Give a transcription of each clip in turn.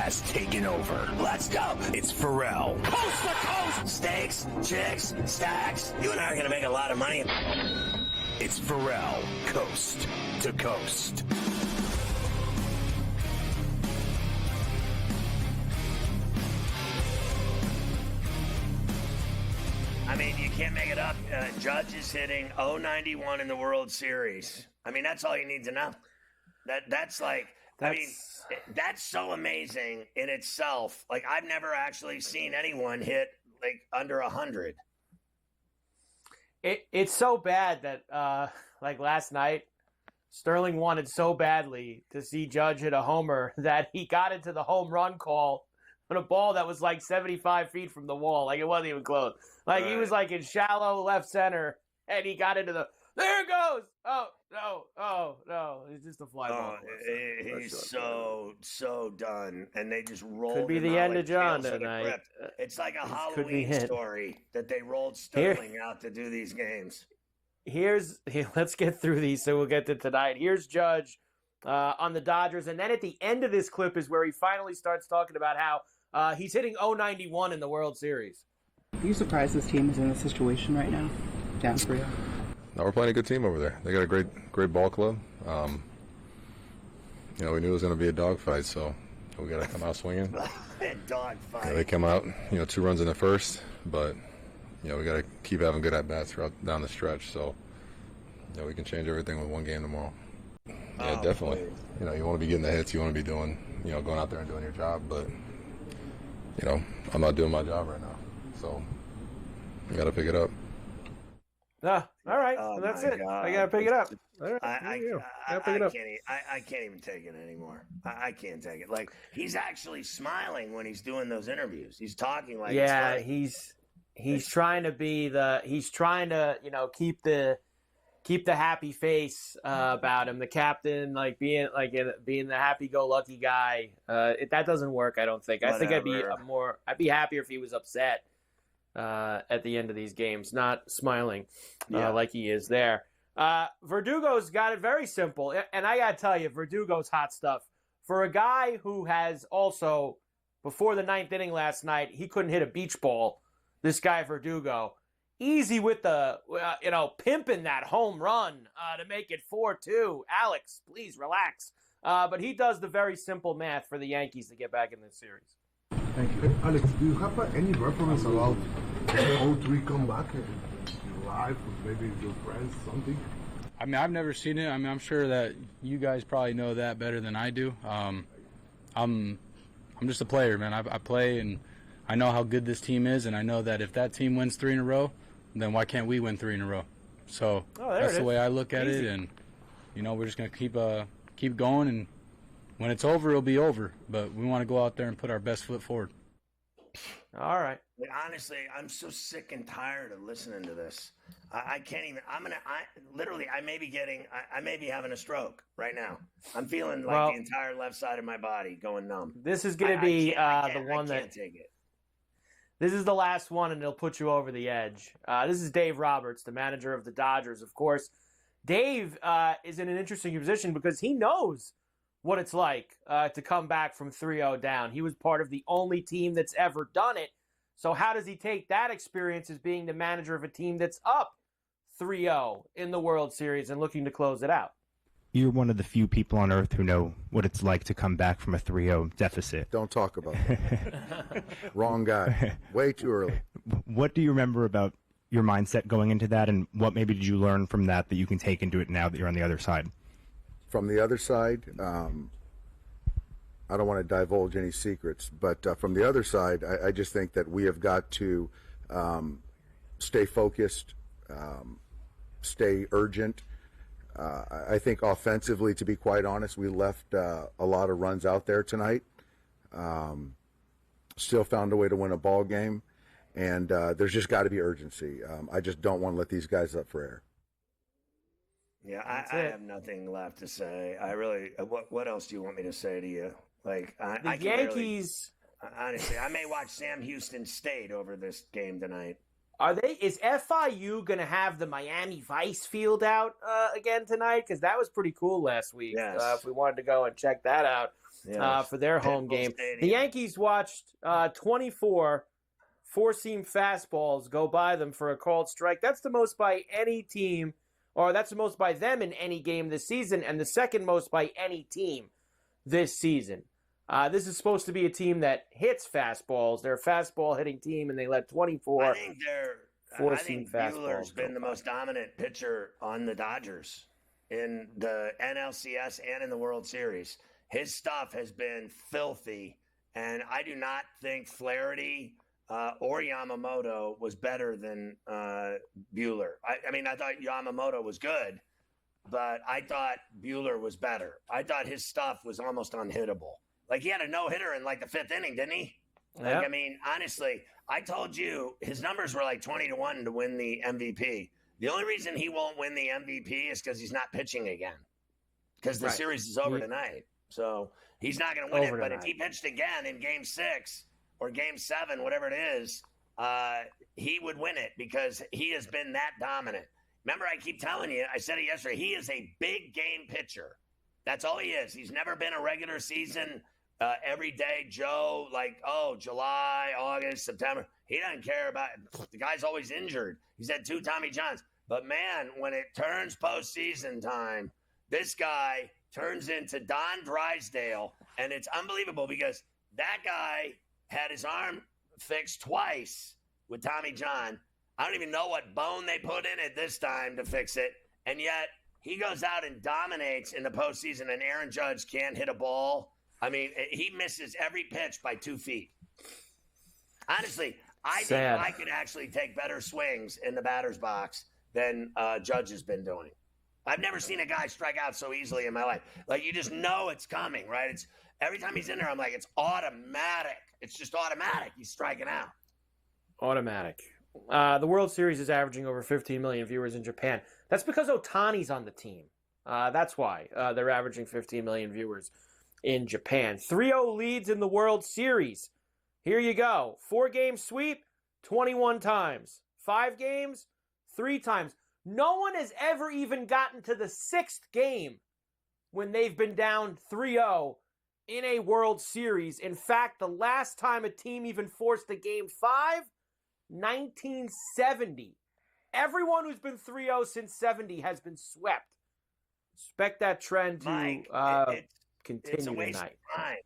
has taken over. Let's go. It's Ferrall. Coast to coast. Steaks, chicks, stacks. You and I are going to make a lot of money. It's Ferrall, coast to coast. I mean, you can't make it up. Judge is hitting .091 in the World Series. I mean, that's all you need to know. That's so amazing in itself. Like, I've never actually seen anyone hit like under 100. It's so bad that like last night, Sterling wanted so badly to see Judge hit a homer that he got into the home run call on a ball that was like 75 feet from the wall. Like, it wasn't even close. Like, he was like in shallow left center, and he got into the, there it goes. Oh, no. It's just a fly ball. He's so done. And they just rolled Could be him the out end like of John tails in a tonight. crypt. It's like a Halloween story that they rolled Sterling out to do these games. Let's get through these so we'll get to tonight. Here's Judge on the Dodgers. And then at the end of this clip is where he finally starts talking about how he's hitting .091 in the World Series. Are you surprised this team is in this situation right now, down 3-0? No, we're playing a good team over there. They got a great ball club. We knew it was going to be a dogfight, so we got to come out swinging. Dogfight. They come out, 2 runs in the first, but we got to keep having good at bats throughout down the stretch. So we can change everything with one game tomorrow. Yeah, definitely. Please. You want to be getting the hits. You want to be doing, going out there and doing your job, but I'm not doing my job right now. So you got to pick it up. All right. That's it. God. I got to pick it up. All right. I can't even take it anymore. I can't take it. Like, he's actually smiling when he's doing those interviews. He's talking like, yeah, he's trying to keep the happy face about him. The captain, being the happy-go-lucky guy. That doesn't work, I don't think. I think I'd be happier if he was upset at the end of these games, not smiling like he is there. Verdugo's got it very simple, and I got to tell you, Verdugo's hot stuff. For a guy who has also, before the 9th inning last night, he couldn't hit a beach ball, this guy Verdugo, easy with the, pimping that home run to make it 4-2. Alex, please relax. But he does the very simple math for the Yankees to get back in this series. Thank you. Alex, do you have any reference about the 0-3 comeback in life with maybe your friends, something? I mean, I've never seen it. I mean, I'm sure that you guys probably know that better than I do. I'm just a player, man. I play, and I know how good this team is, and I know that if that team wins 3 in a row, then why can't we win 3 in a row? So that's the way I look at it, and we're just gonna keep going, and when it's over, it'll be over. But we want to go out there and put our best foot forward. All right. Honestly, I'm so sick and tired of listening to this. I can't even. I may be having a stroke right now. I'm feeling like the entire left side of my body going numb. This is going to be the one that. I can't take it. This is the last one, and it'll put you over the edge. This is Dave Roberts, the manager of the Dodgers. Of course, Dave is in an interesting position because he knows what it's like to come back from 3-0 down. He was part of the only team that's ever done it. So how does he take that experience as being the manager of a team that's up 3-0 in the World Series and looking to close it out? You're one of the few people on earth who know what it's like to come back from a 3-0 deficit. Don't talk about that. Wrong guy. Way too early. What do you remember about your mindset going into that, and what maybe did you learn from that you can take into it now that you're on the other side? From the other side, I don't want to divulge any secrets, but from the other side, I just think that we have got to stay focused, stay urgent. I think offensively, to be quite honest, we left a lot of runs out there tonight. Still found a way to win a ball game, and there's just got to be urgency. I just don't want to let these guys up for air. Yeah, I have nothing left to say. I really. What else do you want me to say to you? Like, the Yankees. Honestly, I may watch Sam Houston State over this game tonight. Is FIU going to have the Miami Vice field out again tonight? Because that was pretty cool last week. Yes. If we wanted to go and check that out. for their home game. Stadium. The Yankees watched 24 four-seam fastballs go by them for a called strike. That's the most by any team, or that's the most by them in any game this season, and the second most by any team this season. This is supposed to be a team that hits fastballs. They're a fastball-hitting team, and they let 24 I think four-seam fastballs Buehler's been the go most dominant pitcher on the Dodgers in the NLCS and in the World Series. His stuff has been filthy, and I do not think Flaherty or Yamamoto was better than Buehler. I mean, I thought Yamamoto was good, but I thought Buehler was better. I thought his stuff was almost unhittable. Like, he had a no-hitter in, like, the fifth inning, didn't he? Like, Yep. I mean, honestly, I told you his numbers were like 20-1 to win the MVP. The only reason he won't win the MVP is because he's not pitching again, because the Right. series is over tonight. So he's not going to win it. But if he pitched again in Game 6 or Game 7, whatever it is, he would win it because he has been that dominant. Remember, I keep telling you, I said it yesterday, he is a big game pitcher. That's all he is. He's never been a regular season everyday Joe, like, July, August, September. He doesn't care about it. The guy's always injured. He's had 2 Tommy Johns. But, man, when it turns postseason time, this guy turns into Don Drysdale, and it's unbelievable because that guy had his arm fixed twice with Tommy John. I don't even know what bone they put in it this time to fix it, and yet he goes out and dominates in the postseason, and Aaron Judge can't hit a ball. I mean, he misses every pitch by 2 feet. Honestly, I think I could actually take better swings in the batter's box than Judge has been doing. I've never seen a guy strike out so easily in my life. Like, you just know it's coming, right? It's every time he's in there, I'm like, it's automatic. It's just automatic. He's striking out. Automatic. The World Series is averaging over 15 million viewers in Japan. That's because Ohtani's on the team. That's why they're averaging 15 million viewers in Japan. 3-0 leads in the World Series. Here you go. 4-game sweep, 21 times. 5 games, 3 times. No one has ever even gotten to the 6th game when they've been down 3-0 in a World Series. In fact, the last time a team even forced a Game 5, 1970. Everyone who's been 3-0 since 70 has been swept. Expect that trend to continue it's a waste tonight. Of time.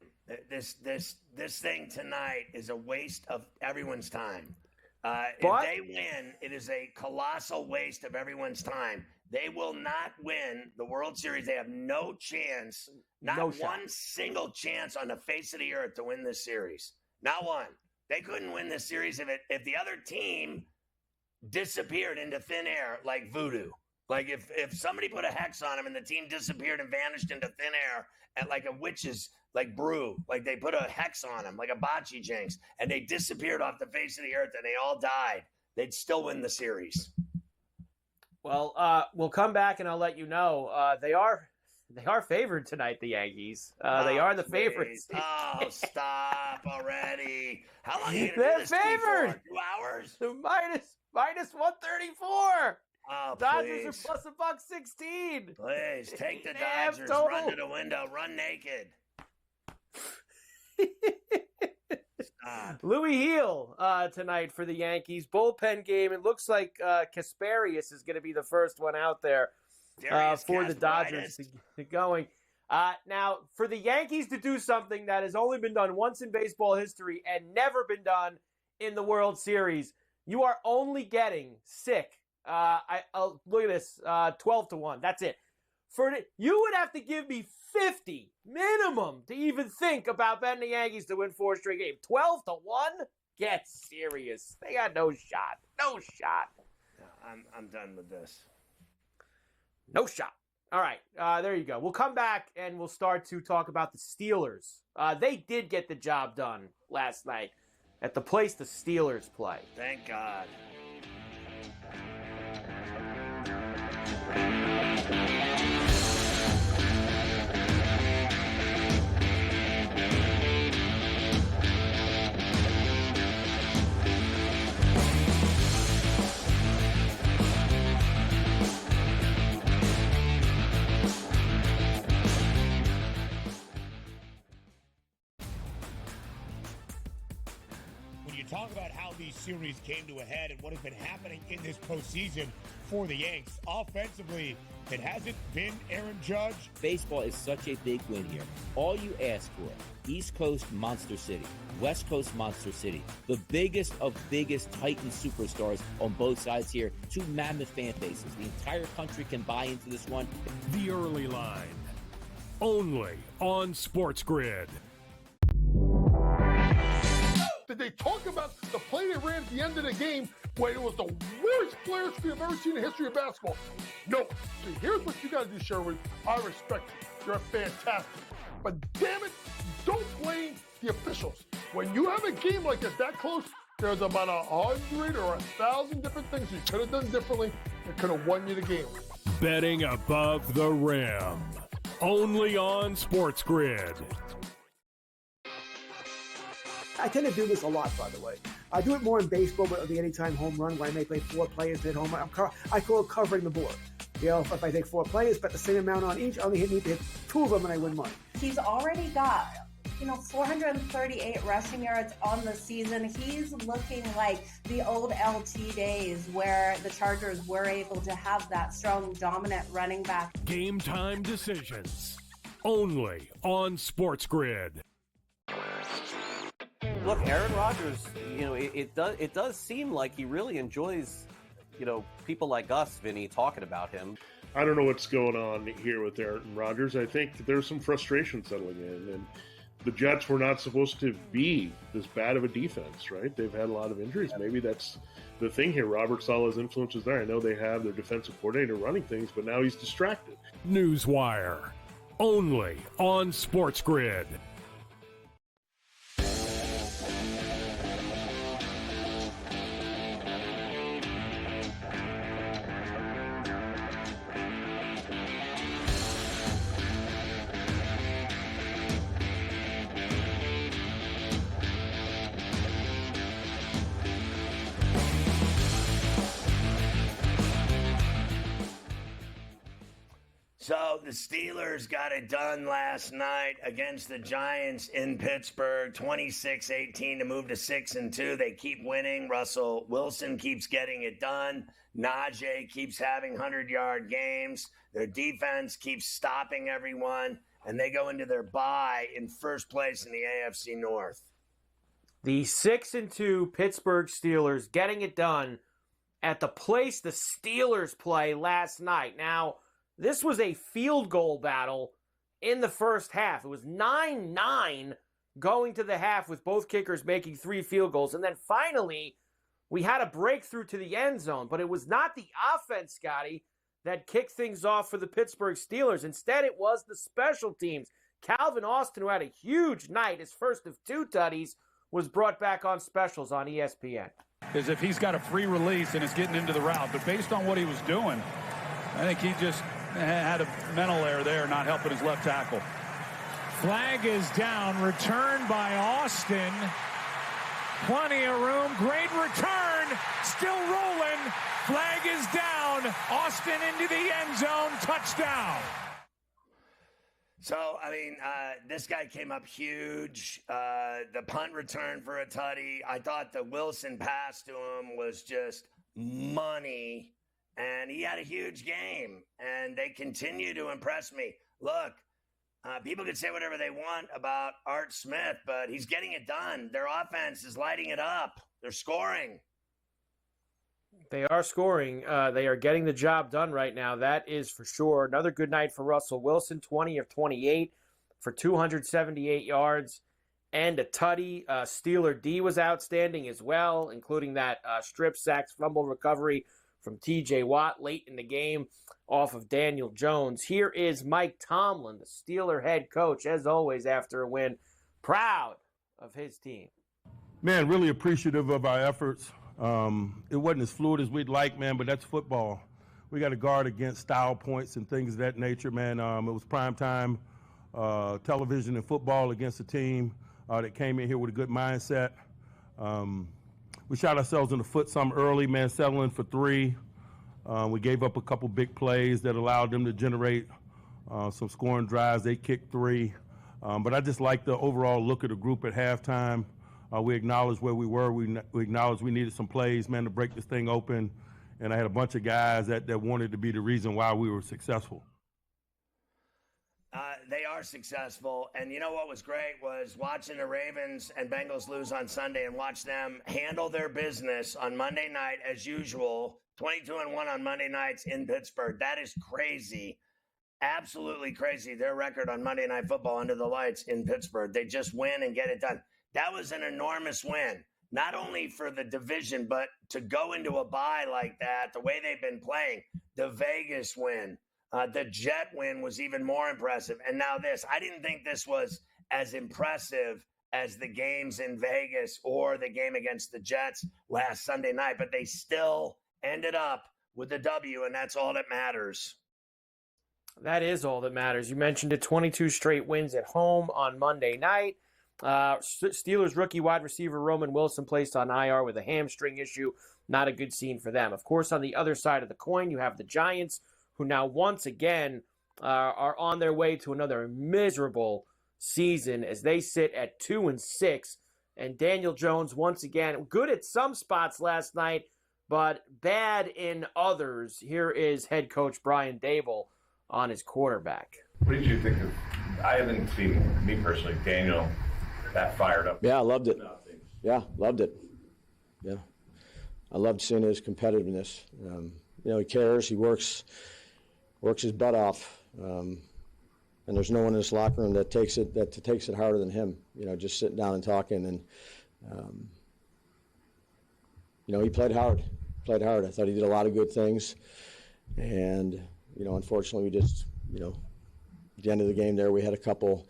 This thing tonight is a waste of everyone's time. If they win, it is a colossal waste of everyone's time. They will not win the World Series. They have no chance, not one single chance on the face of the earth to win this series. Not one. They couldn't win this series if the other team disappeared into thin air like voodoo. Like if somebody put a hex on them and the team disappeared and vanished into thin air at like a witch's like brew, like they put a hex on them, like a bocce jinx, and they disappeared off the face of the earth and they all died, they'd still win the series. Well, we'll come back and I'll let you know. They are favored tonight, the Yankees. They are the favorites. Oh, stop already. How long are you They're going to do this favored. for? 2 hours? Minus 134. Oh, Dodgers please. are plus $1.16. Please, take the Damn Dodgers, total. run to the window, run naked. Stop. Louis Heel tonight for the Yankees. Bullpen game. It looks like Kasparius is going to be the first one out there for the Dodgers to get going. Now, for the Yankees to do something that has only been done once in baseball history and never been done in the World Series, you are only getting sick. Look at this, 12-1. That's it. You would have to give me 50 minimum to even think about betting the Yankees to win 4 straight games. 12-1? Get serious. They got no shot. No shot. I'm done with this. No shot. All right, there you go. We'll come back and we'll start to talk about the Steelers. They did get the job done last night at the place the Steelers play. Thank God. talk about how these series came to a head and what has been happening in this postseason for the Yanks. Offensively, it hasn't been Aaron Judge. Baseball is such a big win here. All you ask for, East Coast Monster City, West Coast Monster City, the biggest of biggest Titan superstars on both sides here, two mammoth fan bases. The entire country can buy into this one. The Early Line, only on SportsGrid. Did they talk about the play they ran at the end of the game when it was the worst players we've ever seen in the history of basketball? No. See, here's what you got to do, Sherwood. I respect you. You're fantastic. But damn it, don't blame the officials. When you have a game like this that close, there's about 100 or 1,000 different things you could have done differently that could have won you the game. Betting above the rim, only on SportsGrid. I tend to do this a lot, by the way. I do it more in baseball, but the anytime home run, where I may play 4 players hit home run. I call it covering the board. You know, if I take 4 players, bet the same amount on each, I only need to hit 2 of them and I win money. He's already got, 438 rushing yards on the season. He's looking like the old LT days where the Chargers were able to have that strong, dominant running back. Game time decisions, only on SportsGrid. Look, Aaron Rodgers, it does seem like he really enjoys, people like us, Vinny, talking about him. I don't know what's going on here with Aaron Rodgers. I think there's some frustration settling in, and the Jets were not supposed to be this bad of a defense, right? They've had a lot of injuries. Maybe that's the thing here. Robert Saleh's influence is there. I know they have their defensive coordinator running things, but now he's distracted. Newswire, only on SportsGrid. So the Steelers got it done last night against the Giants in Pittsburgh, 26-18 to move to 6-2. They keep winning. Russell Wilson keeps getting it done. Najee keeps having 100-yard games. Their defense keeps stopping everyone, and they go into their bye in first place in the AFC North. The 6-2 Pittsburgh Steelers getting it done at the place the Steelers play last night. Now, this was a field goal battle in the first half. It was 9-9 going to the half with both kickers making 3 field goals. And then finally, we had a breakthrough to the end zone. But it was not the offense, Scotty, that kicked things off for the Pittsburgh Steelers. Instead, it was the special teams. Calvin Austin, who had a huge night, his first of 2 tutties, was brought back on specials on ESPN. As if he's got a free release and is getting into the route. But based on what he was doing, I think he just had a mental error there, not helping his left tackle. Flag is down, returned by Austin. Plenty of room, great return, still rolling. Flag is down, Austin into the end zone, touchdown. So, this guy came up huge. The punt return for a tutty. I thought the Wilson pass to him was just money. And he had a huge game, and they continue to impress me. Look, people can say whatever they want about Art Smith, but he's getting it done. Their offense is lighting it up. They're scoring. They are scoring. They are getting the job done right now. That is for sure. Another good night for Russell Wilson, 20 of 28 for 278 yards and a tutty. Steeler D was outstanding as well, including that strip sack fumble recovery from T.J. Watt late in the game off of Daniel Jones. Here is Mike Tomlin, the Steeler head coach, as always after a win, proud of his team. Man, really appreciative of our efforts. It wasn't as fluid as we'd like, man, but that's football. We got to guard against style points and things of that nature, man. It was prime time television and football against a team that came in here with a good mindset. We shot ourselves in the foot some early, man, settling for 3. We gave up a couple big plays that allowed them to generate some scoring drives. They kicked 3. But I just like the overall look of the group at halftime. We acknowledged where we were. We acknowledged we needed some plays, man, to break this thing open. And I had a bunch of guys that wanted to be the reason why we were successful. They are successful. And you know what was great was watching the Ravens and Bengals lose on Sunday and watch them handle their business on Monday night as usual, 22-1 on Monday nights in Pittsburgh. That is crazy. Absolutely crazy. Their record on Monday Night Football under the lights in Pittsburgh. They just win and get it done. That was an enormous win, not only for the division, but to go into a bye like that, the way they've been playing, the Vegas win. The Jet win was even more impressive. And now this. I didn't think this was as impressive as the games in Vegas or the game against the Jets last Sunday night, but they still ended up with the W, and that's all that matters. That is all that matters. You mentioned it, 22 straight wins at home on Monday night. Steelers rookie wide receiver Roman Wilson placed on IR with a hamstring issue. Not a good scene for them. Of course, on the other side of the coin, you have the Giants, who now once again are on their way to another miserable season as they sit at 2-6. And Daniel Jones, once again, good at some spots last night, but bad in others. Here is head coach Brian Dable on his quarterback. What did you think of? I haven't seen, me personally, Daniel that fired up. Yeah, I loved it. Yeah, loved it. Yeah, I loved seeing his competitiveness. He cares. He works his butt off, and there's no one in this locker room that takes it harder than him. Just sitting down and talking, and he played hard. I thought he did a lot of good things, and unfortunately, we just at the end of the game there, we had a couple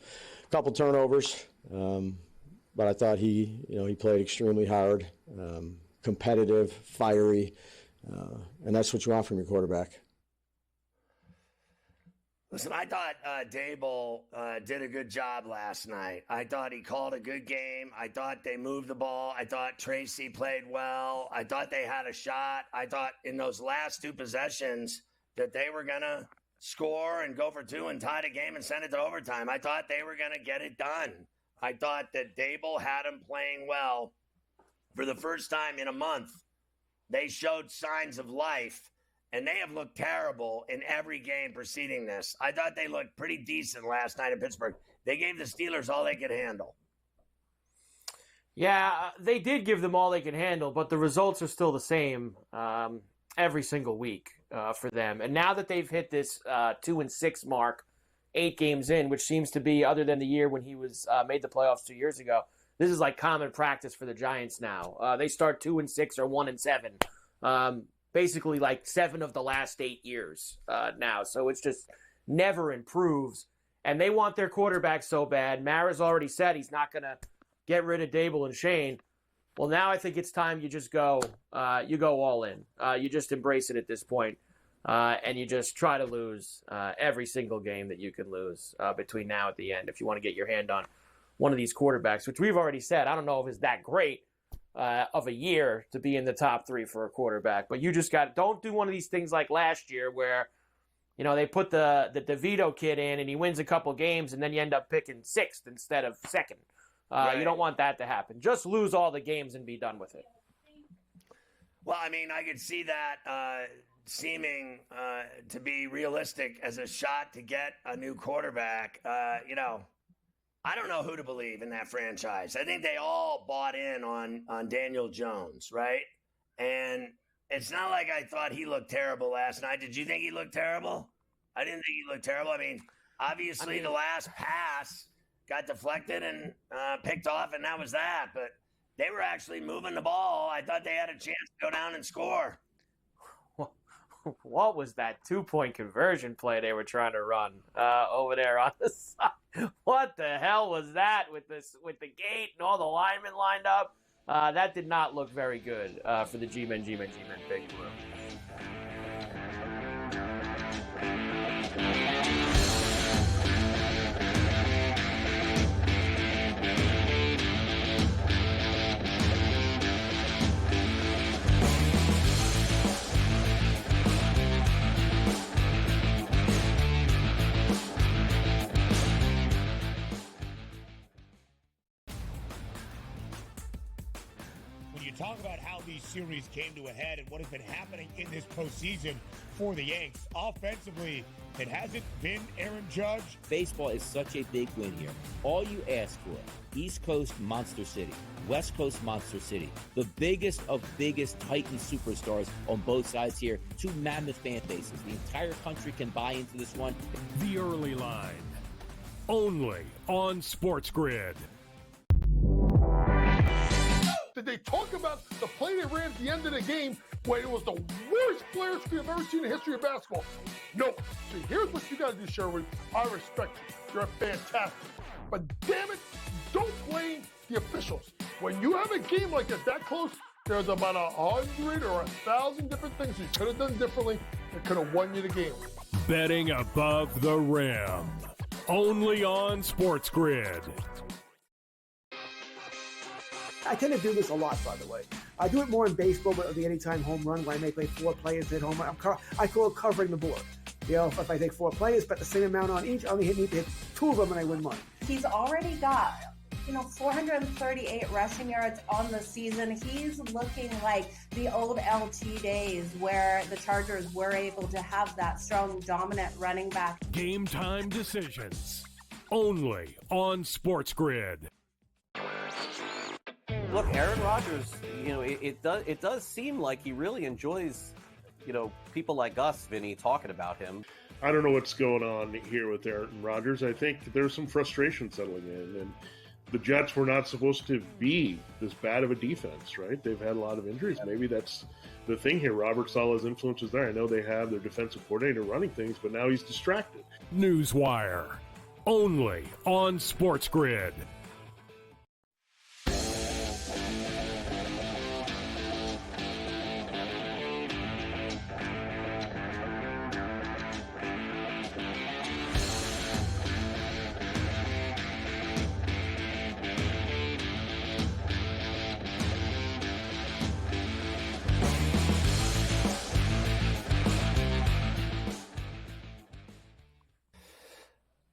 turnovers. But I thought he played extremely hard, competitive, fiery, and that's what you want from your quarterback. Listen, I thought Dable did a good job last night. I thought he called a good game. I thought they moved the ball. I thought Tracy played well. I thought they had a shot. I thought in those last two possessions that they were going to score and go for two and tie the game and send it to overtime. I thought they were going to get it done. I thought that Dable had him playing well for the first time in a month. They showed signs of life, and they have looked terrible in every game preceding this. I thought they looked pretty decent last night in Pittsburgh. They gave the Steelers all they could handle. Yeah, they did give them all they could handle, but the results are still the same every single week for them. And now that they've hit this 2-6 mark, 8 games in, which seems to be, other than the year when he was made the playoffs 2 years ago, this is like common practice for the Giants now. They start 2-6 or 1-7, basically like 7 of the last 8 years now. So it's just never improves. And they want their quarterback so bad. Mara's already said he's not going to get rid of Dable and Shane. Well, now I think it's time you just go all in. You just embrace it at this point. And you just try to lose every single game that you can lose between now and the end if you want to get your hand on one of these quarterbacks, which we've already said, I don't know if it's that great of a year to be in the top 3 for a quarterback. But you just don't do one of these things like last year where, they put the DeVito kid in and he wins a couple games and then you end up picking 6th instead of 2nd. Right. You don't want that to happen. Just lose all the games and be done with it. Well, I mean, I could see that seeming to be realistic as a shot to get a new quarterback. I don't know who to believe in that franchise. I think they all bought in on Daniel Jones, right? And it's not like I thought he looked terrible last night. Did you think he looked terrible? I didn't think he looked terrible. I mean, obviously the last pass got deflected and picked off, and that was that. But they were actually moving the ball. I thought they had a chance to go down and score. What was that 2-point conversion play they were trying to run over there on the side? What the hell was that with the gate and all the linemen lined up? That did not look very good for the G-Men Big Blue. when you talk about how these series came to a head and what has been happening in this postseason for the Yanks, offensively, it hasn't been Aaron Judge. Baseball is such a big win here. All you ask for, East Coast Monster City, West Coast Monster City, the biggest of biggest Titan superstars on both sides here, two mammoth fan bases. The entire country can buy into this one. The Early Line, only on SportsGrid. Did they talk about the play they ran at the end of the game when it was the worst player screen I've ever seen in the history of basketball? No. So here's what you got to do, Sherwood. I respect you. You're fantastic. But damn it, don't blame the officials. When you have a game like that close, there's about 100 or 1,000 different things you could have done differently that could have won you the game. Betting above the rim, only on SportsGrid. I tend to do this a lot, by the way. I do it more in baseball, but the anytime home run, where I may play 4 players hit home run. I call it covering the board. You know, if I take 4 players, bet the same amount on each, I only need to hit 2 of them and I win money. He's already got, 438 rushing yards on the season. He's looking like the old LT days where the Chargers were able to have that strong, dominant running back. Game time decisions, only on SportsGrid. Look, Aaron Rodgers, it does seem like he really enjoys, people like us, Vinny, talking about him. I don't know what's going on here with Aaron Rodgers. I think there's some frustration settling in, and the Jets were not supposed to be this bad of a defense, right? They've had a lot of injuries. Maybe that's the thing here. Robert Saleh's influence is there. I know they have their defensive coordinator running things, but now he's distracted. Newswire, only on SportsGrid.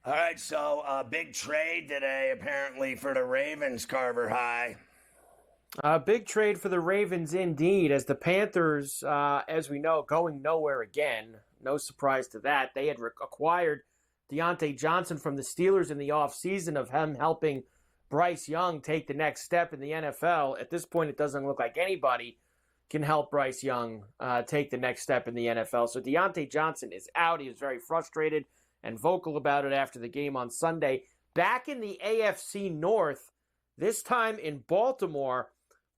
All right, so big trade today apparently for the Ravens, Carver High. Big trade for the Ravens indeed, as the Panthers, as we know, going nowhere again. No surprise to that. They had acquired Deontay Johnson from the Steelers in the offseason of him helping Bryce Young take the next step in the NFL. At this point, it doesn't look like anybody can help Bryce Young take the next step in the NFL. So Deontay Johnson is out. He was very frustrated and vocal about it after the game on Sunday. Back in the AFC North, this time in Baltimore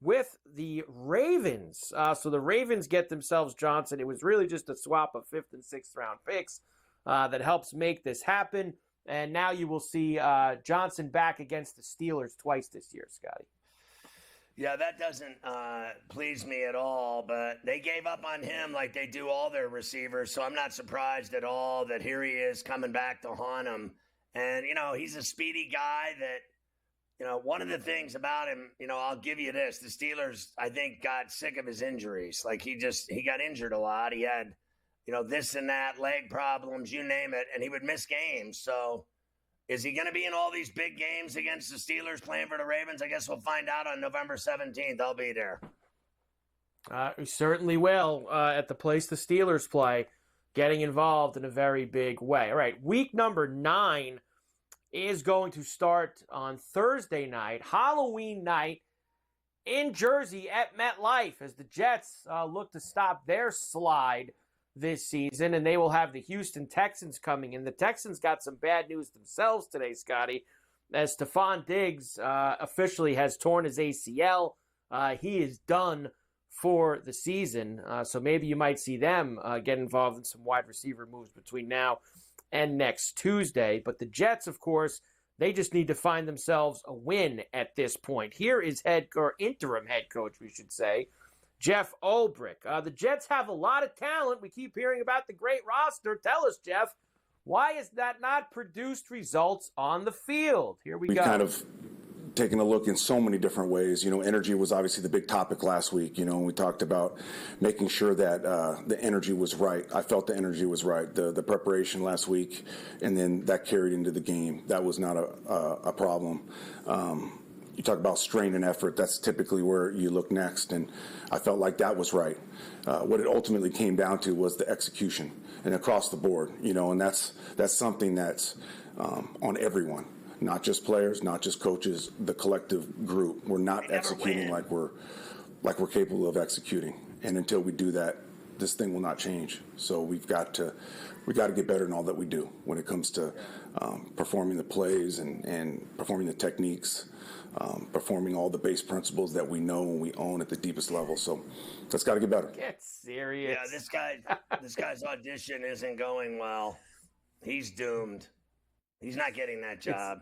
with the Ravens. So the Ravens get themselves Johnson. It was really just a swap of 5th and 6th round picks that helps make this happen. And now you will see Johnson back against the Steelers twice this year, Scotty. Yeah, that doesn't please me at all, but they gave up on him like they do all their receivers, so I'm not surprised at all that here he is coming back to haunt him. And, he's a speedy guy that, one of the things about him, I'll give you this. The Steelers, I think, got sick of his injuries. Like, he got injured a lot. He had, this and that, leg problems, you name it, and he would miss games. So is he going to be in all these big games against the Steelers playing for the Ravens? I guess we'll find out on November 17th. I'll be there. We certainly will at the place the Steelers play, getting involved in a very big way. All right, week number 9 is going to start on Thursday night, Halloween night, in Jersey at MetLife, as the Jets look to stop their slide this season, and they will have the Houston Texans coming in. The Texans got some bad news themselves today, Scotty, as Stephon Diggs officially has torn his ACL. He is done for the season, so maybe you might see them get involved in some wide receiver moves between now and next Tuesday. But the Jets, of course, they just need to find themselves a win at this point. Here is interim head coach, we should say, Jeff Ulbrich. The Jets have a lot of talent. We keep hearing about the great roster. Tell us, Jeff, why has that not produced results on the field? Here we go. Kind of taken a look in so many different ways. Energy was obviously the big topic last week, and we talked about making sure that the energy was right. I felt the energy was right. The preparation last week, and then that carried into the game. That was not a problem. you talk about strain and effort, that's typically where you look next. And I felt like that was right. What it ultimately came down to was the execution and across the board, and that's something that's on everyone, not just players, not just coaches, the collective group. We're not executing like we're capable of executing. And until we do that, this thing will not change. So we got to get better in all that we do when it comes to performing the plays and performing the techniques, performing all the base principles that we know and we own at the deepest level. So that's got to get better. Get serious. Yeah, this guy's audition isn't going well. He's doomed. He's not getting that job.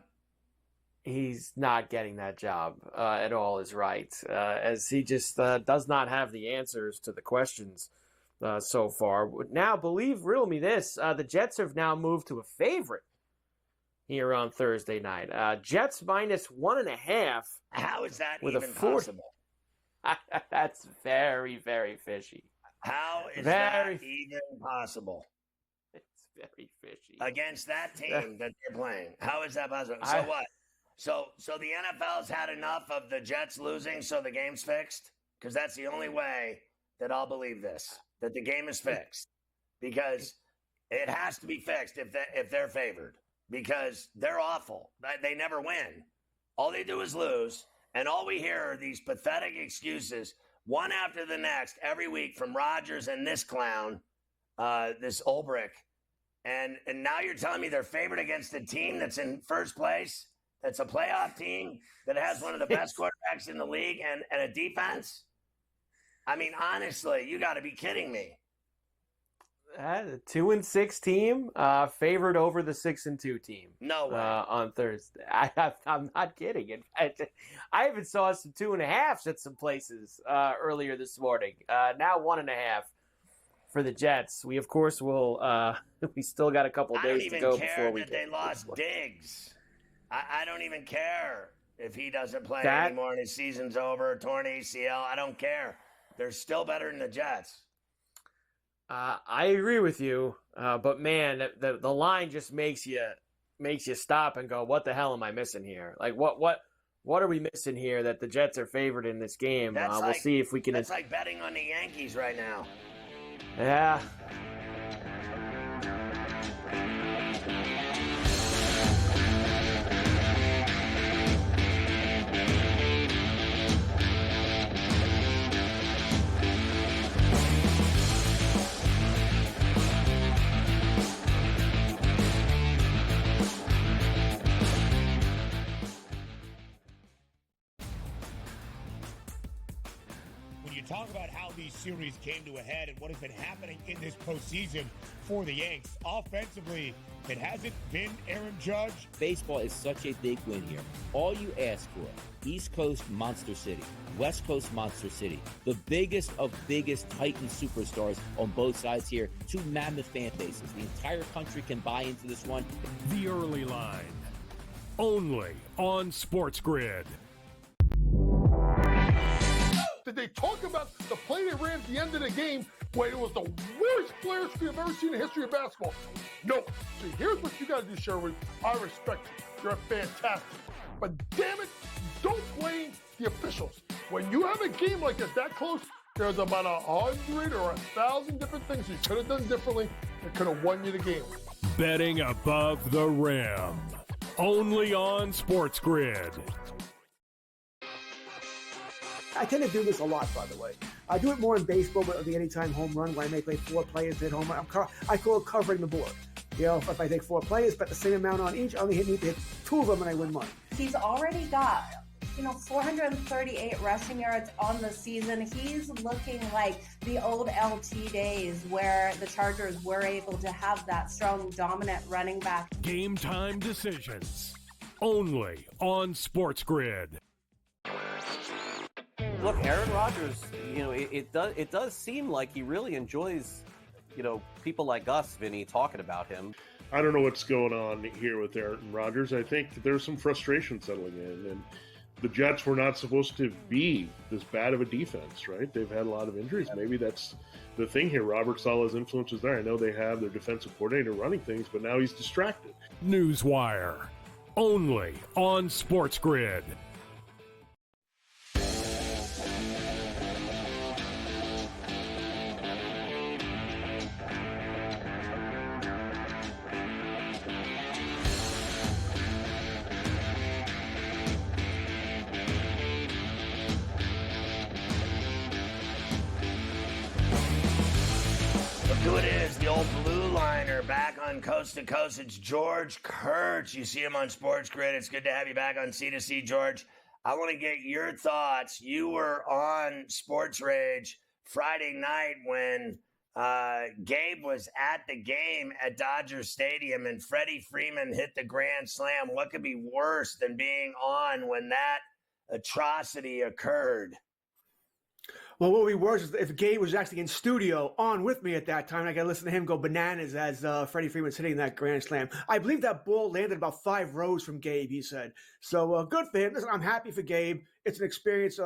He's not getting that job at all is right, as he just does not have the answers to the questions so far. Now, riddle me this, the Jets have now moved to a favorite here on Thursday night. Jets minus 1.5. How is that with even possible? That's very, very fishy. How is that even possible? It's very fishy. Against that team that they're playing. How is that possible? So what? So the NFL's had enough of the Jets losing, so the game's fixed? Because that's the only way that I'll believe this, that the game is fixed. Because it has to be fixed if they're favored. Because they're awful. They never win. All they do is lose. And all we hear are these pathetic excuses, one after the next, every week from Rodgers and this clown, this Ulbrich. And now you're telling me they're favored against a team that's in first place? That's a playoff team that has one of the best quarterbacks in the league and a defense? I mean, honestly, you got to be kidding me. The 2-6 team favored over the 6-2 team. No way. On Thursday. I'm not kidding. In fact, I even saw some 2.5s at some places earlier this morning. Now 1.5 for the Jets. We of course will. We still got a couple days to go before we. They lost Diggs. I don't even care if he doesn't play anymore and his season's over, torn ACL. I don't care. They're still better than the Jets. I agree with you, but man, the line just makes you stop and go, "What the hell am I missing here? Like, what are we missing here that the Jets are favored in this game?" We'll see if we can. That's like betting on the Yankees right now. Yeah. Talk about how these series came to a head and what has been happening in this postseason for the Yanks. Offensively, it hasn't been Aaron Judge. Baseball is such a big win here. All you ask for, East Coast Monster City, West Coast Monster City, the biggest of biggest Titan superstars on both sides here, two mammoth fan bases. The entire country can buy into this one. The Early Line, only on SportsGrid. Did they talk about the play they ran at the end of the game when it was the worst player screen I've ever seen in the history of basketball? No. See, here's what you got to do, Sherwood. I respect you. You're fantastic. But damn it, don't blame the officials. When you have a game like this that close, there's about 100 or 1,000 different things you could have done differently that could have won you the game. Betting above the rim, only on SportsGrid. I tend to do this a lot, by the way. I do it more in baseball with the anytime home run, where I may play 4 players hit home run. I call it covering the board. If I take 4 players, bet the same amount on each, I only need to hit 2 of them and I win money. He's already got, 438 rushing yards on the season. He's looking like the old LT days where the Chargers were able to have that strong, dominant running back. Game time decisions, only on SportsGrid. Look, Aaron Rodgers, it does seem like he really enjoys, people like us, Vinny, talking about him. I don't know what's going on here with Aaron Rodgers. I think that there's some frustration settling in, and the Jets were not supposed to be this bad of a defense, right? They've had a lot of injuries. Maybe that's the thing here. Robert Saleh's influence is there. I know they have their defensive coordinator running things, but now he's distracted. Newswire, only on SportsGrid. old blue liner back on Coast to Coast. It's George Kurtz. You see him on SportsGrid. It's good to have you back on C2C, George. I want to get your thoughts. You were on Sports Rage Friday night when Gabe was at the game at Dodger Stadium and Freddie Freeman hit the grand slam. What could be worse than being on when that atrocity occurred? Well, what would be worse is if Gabe was actually in studio on with me at that time. I got to listen to him go bananas as Freddie Freeman's hitting that grand slam. I believe that ball landed about 5 rows from Gabe, he said. So good for him. Listen, I'm happy for Gabe. It's an experience.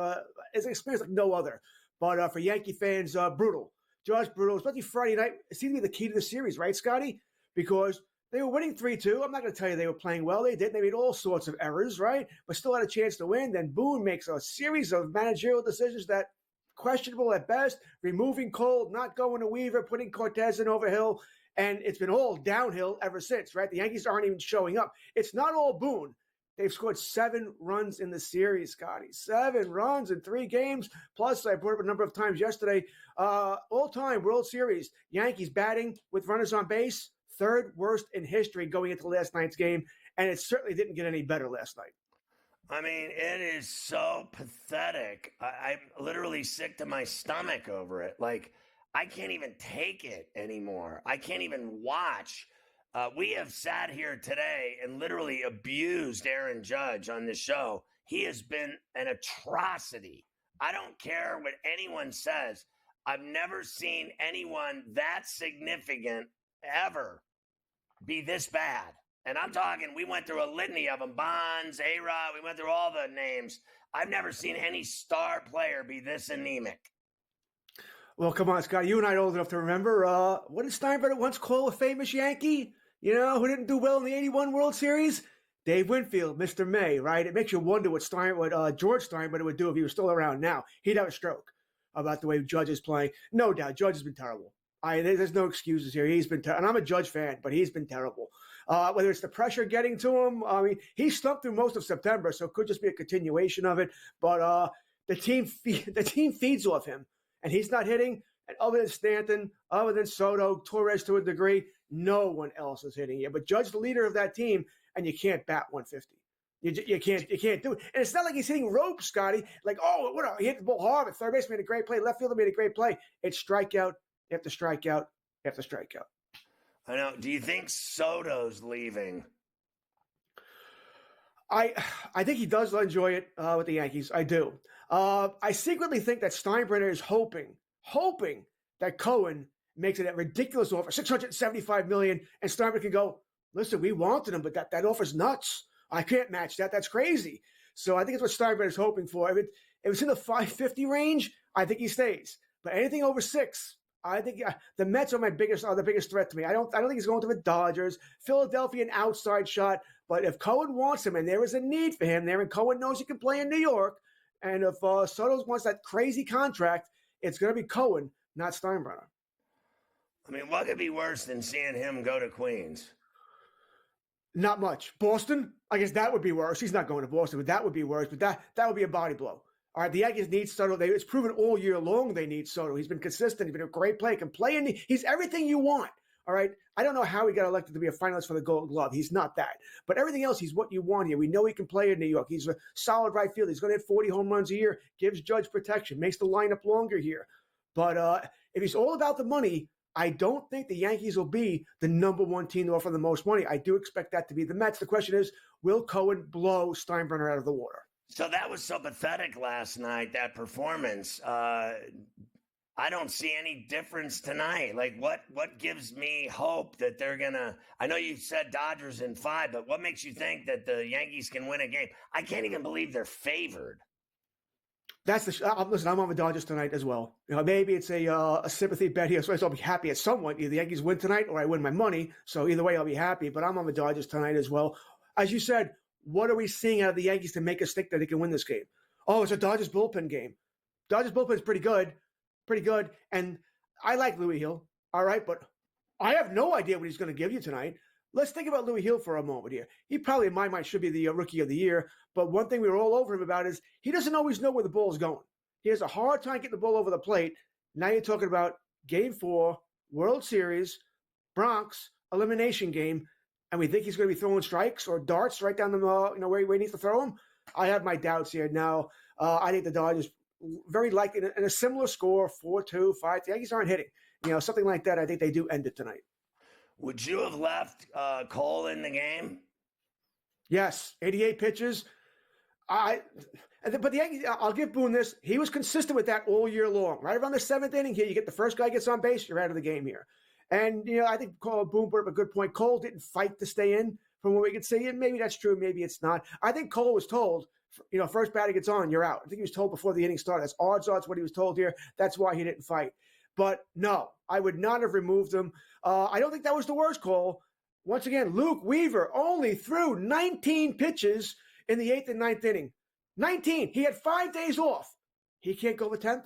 It's an experience like no other. But for Yankee fans, brutal. Just brutal, especially Friday night. It seemed to be the key to the series, right, Scotty? Because they were winning 3-2. I'm not going to tell you they were playing well. They did. They made all sorts of errors, right? But still had a chance to win. Then Boone makes a series of managerial decisions that questionable at best, removing Cole, not going to Weaver, putting Cortez in over Hill, and it's been all downhill ever since, right? The Yankees aren't even showing up. It's not all Boone. They've scored 7 runs in the series, Scotty. 7 runs in 3 games. Plus, I brought up a number of times yesterday, all-time World Series, Yankees batting with runners on base, 3rd worst in history going into last night's game, and it certainly didn't get any better last night. I mean, it is so pathetic. I'm literally sick to my stomach over it. Like, I can't even take it anymore. I can't even watch. We have sat here today and literally abused Aaron Judge on this show. He has been an atrocity. I don't care what anyone says. I've never seen anyone that significant ever be this bad. And I'm talking, we went through a litany of them. Bonds, A-Rod, we went through all the names. I've never seen any star player be this anemic. Well, come on, Scott. You and I are old enough to remember, what did Steinbrenner once call a famous Yankee? You know, who didn't do well in the 81 World Series? Dave Winfield, Mr. May, right? It makes you wonder what George Steinbrenner would do if he was still around now. He'd have a stroke about the way Judge is playing. No doubt, Judge has been terrible. There's no excuses here. He's been and I'm a Judge fan, but he's been terrible. Whether it's the pressure getting to him, I mean, he stumped through most of September, so it could just be a continuation of it. But the team feeds off him, and he's not hitting. And other than Stanton, other than Soto, Torres to a degree, no one else is hitting yet. But Judge, the leader of that team, and you can't bat 150. You can't do it. And it's not like he's hitting ropes, Scotty. Like, he hit the ball hard. But third base made a great play. Left fielder made a great play. It's strikeout after strikeout after strikeout. I know. Do you think Soto's leaving? I think he does enjoy it with the Yankees. I do. I secretly think that Steinbrenner is hoping that Cohen makes it a ridiculous offer, $675 million, and Steinbrenner can go, listen, we wanted him, but that offer's nuts. I can't match that. That's crazy. So I think it's what Steinbrenner's hoping for. If it's in the 550 range, I think he stays. But anything over 6, I think the Mets are the biggest threat to me. I don't think he's going to the Dodgers. Philadelphia, an outside shot. But if Cohen wants him, and there is a need for him there, and Cohen knows he can play in New York, and if Soto wants that crazy contract, it's going to be Cohen, not Steinbrenner. I mean, what could be worse than seeing him go to Queens? Not much. Boston? I guess that would be worse. He's not going to Boston, but that would be worse. But that would be a body blow. All right, the Yankees need Soto. It's proven all year long they need Soto. He's been consistent. He's been a great player. Can play he's everything you want. All right, I don't know how he got elected to be a finalist for the Gold Glove. He's not that. But everything else, he's what you want here. We know he can play in New York. He's a solid right fielder. He's going to hit 40 home runs a year, gives Judge protection, makes the lineup longer here. But if he's all about the money, I don't think the Yankees will be the number 1 team to offer the most money. I do expect that to be the Mets. The question is, will Cohen blow Steinbrenner out of the water? So that was so pathetic last night, that performance. I don't see any difference tonight. Like, what gives me hope that they're going to – I know you said Dodgers in 5, but what makes you think that the Yankees can win a game? I can't even believe they're favored. Listen, I'm on the Dodgers tonight as well. You know, maybe it's a sympathy bet here, so I'll be happy at somewhat. Either the Yankees win tonight or I win my money. So either way, I'll be happy. But I'm on the Dodgers tonight as well. As you said, what are we seeing out of the Yankees to make us think that they can win this game? Oh, it's a Dodgers bullpen game. Dodgers bullpen is pretty good. And I like Louis Hill, all right? But I have no idea what he's going to give you tonight. Let's think about Louis Hill for a moment here. He probably, in my mind, should be the Rookie of the Year. But one thing we were all over him about is he doesn't always know where the ball is going. He has a hard time getting the ball over the plate. Now you're talking about Game 4, World Series, Bronx elimination game, and we think he's going to be throwing strikes or darts right down the where he needs to throw them. I have my doubts here. Now, I think the Dodgers very likely in a similar score, 4-2, 5. The Yankees aren't hitting. Something like that. I think they do end it tonight. Would you have left Cole in the game? Yes, 88 pitches. But the Yankees, I'll give Boone this. He was consistent with that all year long. Right around the 7th inning here, you get the first guy gets on base, you're out of the game here. And, I think Boone brought up a good point. Cole didn't fight to stay in from what we could see. And maybe that's true. Maybe it's not. I think Cole was told, first batter gets on, you're out. I think he was told before the inning started. That's odds what he was told here. That's why he didn't fight. But no, I would not have removed him. I don't think that was the worst call. Once again, Luke Weaver only threw 19 pitches in the 8th and 9th inning. 19. He had 5 days off. He can't go the 10th?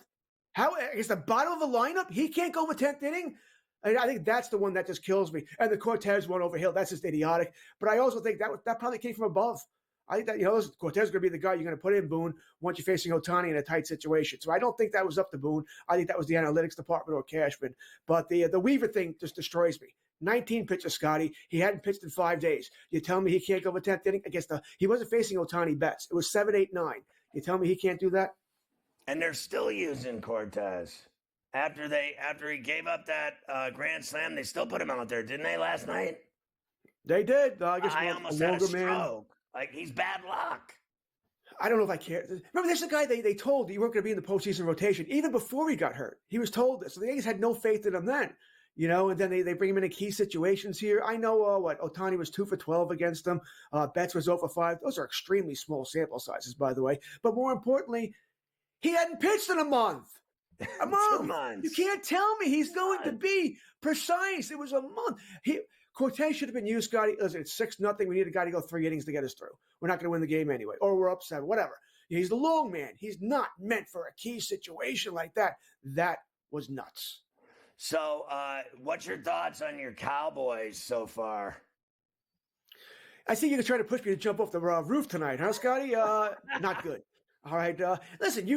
How? Against the bottom of the lineup, he can't go the 10th inning? I think that's the one that just kills me. And the Cortez one over Hill, that's just idiotic. But I also think that probably came from above. I think that, Cortez is going to be the guy you're going to put in, Boone, once you're facing Ohtani in a tight situation. So I don't think that was up to Boone. I think that was the analytics department or Cashman. But the Weaver thing just destroys me. 19 pitches, Scotty. He hadn't pitched in 5 days. You tell me he can't go the 10th inning against he wasn't facing Ohtani Betts. It was 7, 8, 9. You tell me he can't do that? And they're still using Cortez. After he gave up that grand slam, they still put him out there, didn't they, last night? They did. I almost had a stroke. Like, he's bad luck. I don't know if I care. Remember, there's a guy they told you weren't going to be in the postseason rotation even before he got hurt. He was told this. So the Yankees had no faith in him then. And then they bring him into key situations here. I know Ohtani was 2 for 12 against them. Betts was 0 for 5. Those are extremely small sample sizes, by the way. But more importantly, he hadn't pitched in a month. A month. 2 months. You can't tell me he's going to be precise. It was a month. Cortez should have been used, Scotty. Listen, it's 6-0. We need a guy to go 3 innings to get us through. We're not going to win the game anyway. Or we're up 7, whatever. He's the long man. He's not meant for a key situation like that. That was nuts. So, what's your thoughts on your Cowboys so far? I see you're trying to push me to jump off the roof tonight, huh, Scotty? Not good. All right. Listen,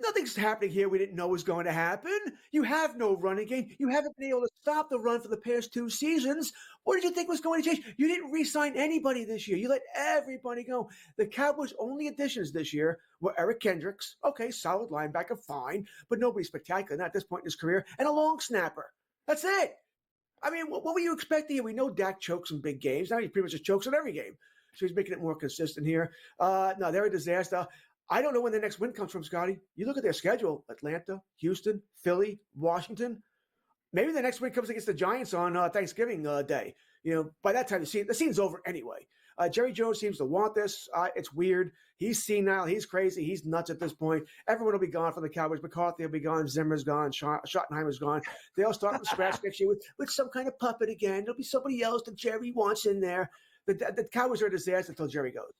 nothing's happening here we didn't know was going to happen. You have no running game. You haven't been able to stop the run for the past 2 seasons. What did you think was going to change? You didn't re-sign anybody this year. You let everybody go. The Cowboys' only additions this year were Eric Kendricks. Okay, solid linebacker, fine, but nobody spectacular, not at this point in his career, and a long snapper. That's it. I mean, what were you expecting here? We know Dak chokes in big games. Now he pretty much just chokes in every game. So he's making it more consistent here. No, they're a disaster. I don't know when the next win comes from, Scotty. You look at their schedule: Atlanta, Houston, Philly, Washington. Maybe the next win comes against the Giants on Thanksgiving Day. By that time, the season's over anyway. Jerry Jones seems to want this. It's weird. He's senile. He's crazy. He's nuts at this point. Everyone will be gone from the Cowboys. McCarthy will be gone. Zimmer's gone. Schottenheimer's gone. They'll start from scratch next year with some kind of puppet again. There'll be somebody else that Jerry wants in there. The Cowboys are a disaster until Jerry goes.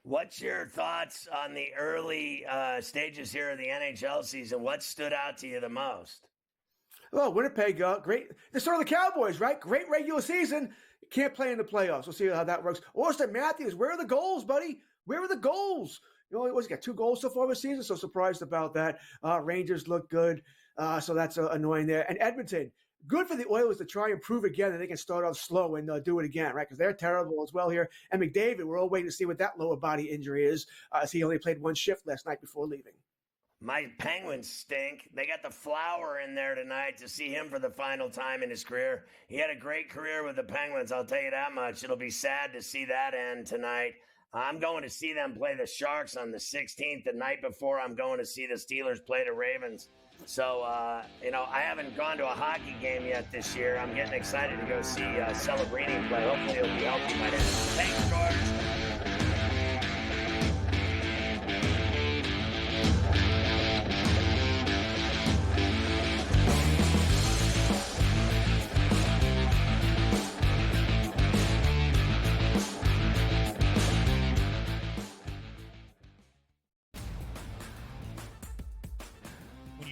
What's your thoughts on the early stages here of the NHL season? What stood out to you the most? Well, Winnipeg, great. The start of the Cowboys, right? Great regular season. Can't play in the playoffs. We'll see how that works. Austin Matthews, where are the goals, buddy? Where are the goals? He got 2 goals so far this season, so surprised about that. Rangers look good, so that's annoying there. And Edmonton, good for the Oilers to try and prove again that they can start off slow and do it again, right? Because they're terrible as well here. And McDavid, we're all waiting to see what that lower body injury is. As he only played 1 shift last night before leaving. My Penguins stink. They got the Flower in there tonight to see him for the final time in his career. He had a great career with the Penguins, I'll tell you that much. It'll be sad to see that end tonight. I'm going to see them play the Sharks on the 16th. The night before, I'm going to see the Steelers play the Ravens. So, I haven't gone to a hockey game yet this year. I'm getting excited to go see Celebrini play. Hopefully he'll be healthy by then. Thanks, George.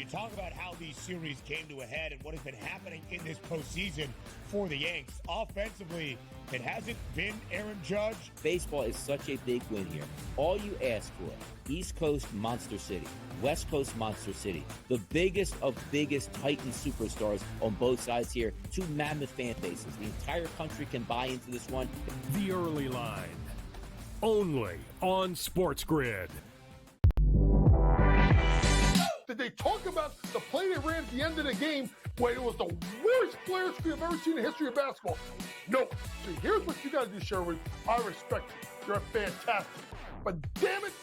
you talk about how these series came to a head and what has been happening in this postseason for the Yanks, offensively, it hasn't been Aaron Judge. Baseball is such a big win here. All you ask for, East Coast Monster City, West Coast Monster City, the biggest of biggest Titan superstars on both sides here, two mammoth fan bases. The entire country can buy into this one. The Early Line, only on SportsGrid. Did they talk about the play they ran at the end of the game when it was the worst player screen I've ever seen in the history of basketball? No. So here's what you got to do, Sherwood. I respect you. You're fantastic. But damn it,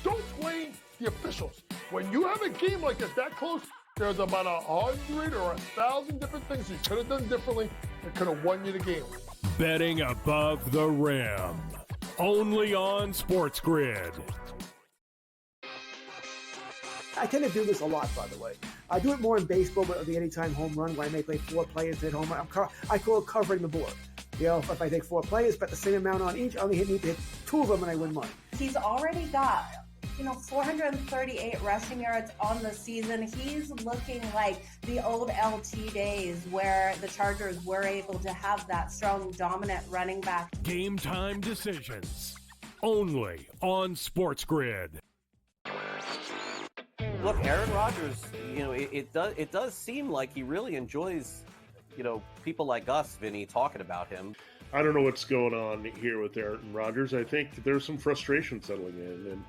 don't blame the officials. When you have a game like that close, there's about 100 or 1,000 different things you could have done differently that could have won you the game. Betting above the rim, only on SportsGrid. I tend to do this a lot, by the way. I do it more in baseball, but the anytime home run, where I may play 4 players hit home run. I call it covering the board. You know, if I take 4 players, bet the same amount on each, I only need to hit 2 of them and I win money. He's already got, 438 rushing yards on the season. He's looking like the old LT days where the Chargers were able to have that strong, dominant running back. Game time decisions, only on SportsGrid. Look, Aaron Rodgers, it does seem like he really enjoys, people like us, Vinny, talking about him. I don't know what's going on here with Aaron Rodgers. I think there's some frustration settling in, and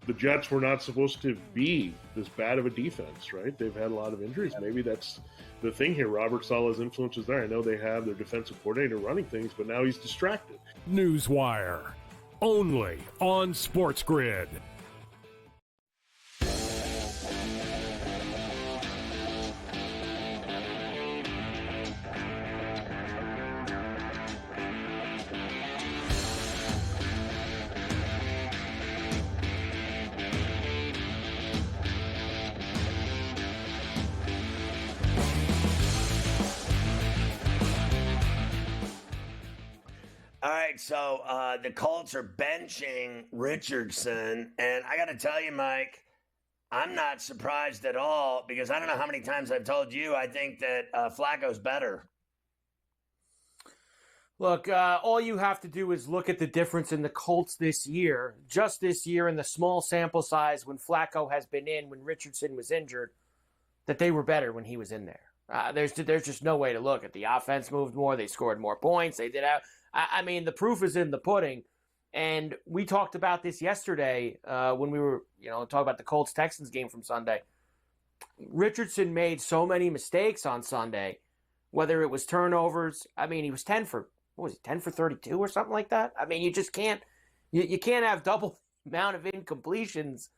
the Jets were not supposed to be this bad of a defense, right? They've had a lot of injuries. Maybe that's the thing here. Robert Saleh's influence is there. I know they have their defensive coordinator running things, but now he's distracted. Newswire, only on SportsGrid. All right, so the Colts are benching Richardson, and I got to tell you, Mike, I'm not surprised at all because I don't know how many times I've told you I think that Flacco's better. Look, all you have to do is look at the difference in the Colts this year. Just this year in the small sample size when Flacco has been in, when Richardson was injured, that they were better when he was in there. There's just no way to look at. The offense moved more. They scored more points. They did out. I mean, the proof is in the pudding. And we talked about this yesterday when we were, talking about the Colts-Texans game from Sunday. Richardson made so many mistakes on Sunday, whether it was turnovers. I mean, he was 10 for 32 or something like that? I mean, you just can't, you can't have double the amount of incompletions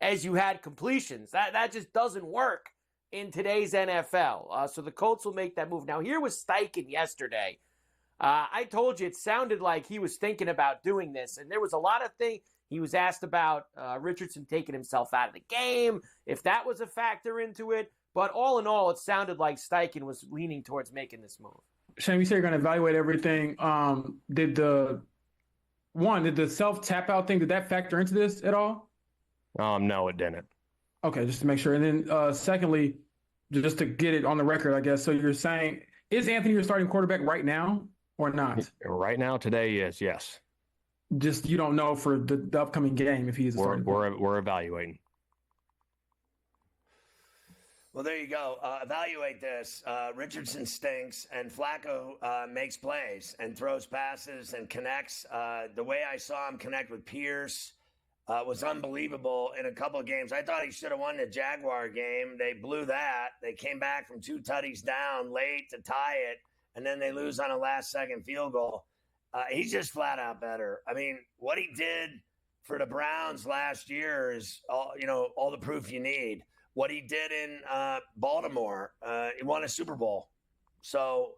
as you had completions. That just doesn't work in today's NFL. So the Colts will make that move. Now, here was Steichen yesterday. I told you it sounded like he was thinking about doing this, and there was a lot of things. He was asked about Richardson taking himself out of the game, if that was a factor into it. But all in all, it sounded like Steichen was leaning towards making this move. Shane, you say you're going to evaluate everything. Did the self-tap out thing, did that factor into this at all? No, it didn't. Okay, just to make sure. And then secondly, just to get it on the record, I guess, so you're saying, is Anthony your starting quarterback right now or not? Right now, today is, yes. Just you don't know for the upcoming game if he is a starting quarterback. We're evaluating. Well, there you go. Evaluate this. Richardson stinks, and Flacco makes plays and throws passes and connects. The way I saw him connect with Pierce was unbelievable in a couple of games. I thought he should have won the Jaguar game. They blew that. They came back from 2 tutties down late to tie it, and then they lose on a last-second field goal. He's just flat out better. I mean, what he did for the Browns last year is all the proof you need. What he did in Baltimore, he won a Super Bowl. So,